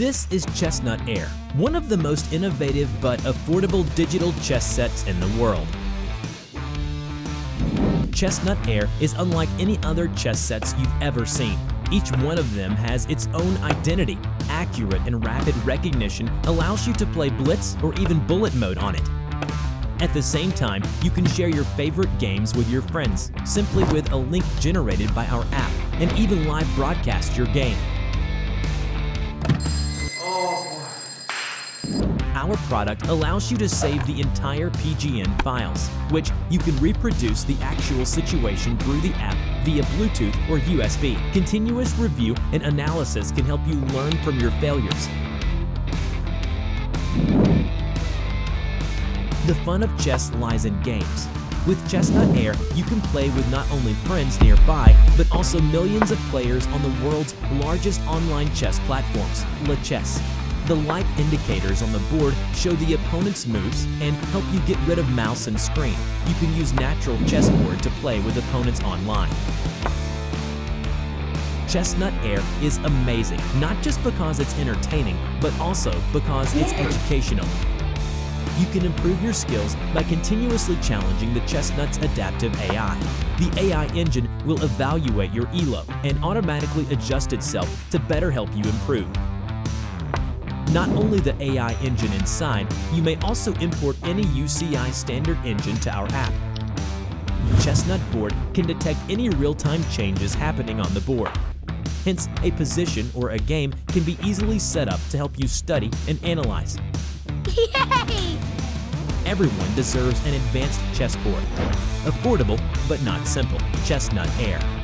This is Chessnut AIR, one of the most innovative but affordable digital chess sets in the world. Chessnut AIR is unlike any other chess sets you've ever seen. Each one of them has its own identity. Accurate and rapid recognition allows you to play blitz or even bullet mode on it. At the same time, you can share your favorite games with your friends simply with a link generated by our app and even live broadcast your game. Our product allows you to save the entire PGN files, which you can reproduce the actual situation through the app via Bluetooth or USB. Continuous review and analysis can help you learn from your failures. The fun of chess lies in games. With Chessnut AIR, you can play with not only friends nearby, but also millions of players on the world's largest online chess platforms, Chess. The light indicators on the board show the opponent's moves and help you get rid of mouse and screen. You can use natural chessboard to play with opponents online. Chessnut AIR is amazing, not just because it's entertaining, but also because it's educational. You can improve your skills by continuously challenging the Chessnut's adaptive AI. The AI engine will evaluate your ELO and automatically adjust itself to better help you improve. Not only the AI engine inside, you may also import any UCI standard engine to our app. Chessnut board can detect any real-time changes happening on the board. Hence, a position or a game can be easily set up to help you study and analyze. Yay! Everyone deserves an advanced chessboard. Affordable, but not simple. Chessnut AIR.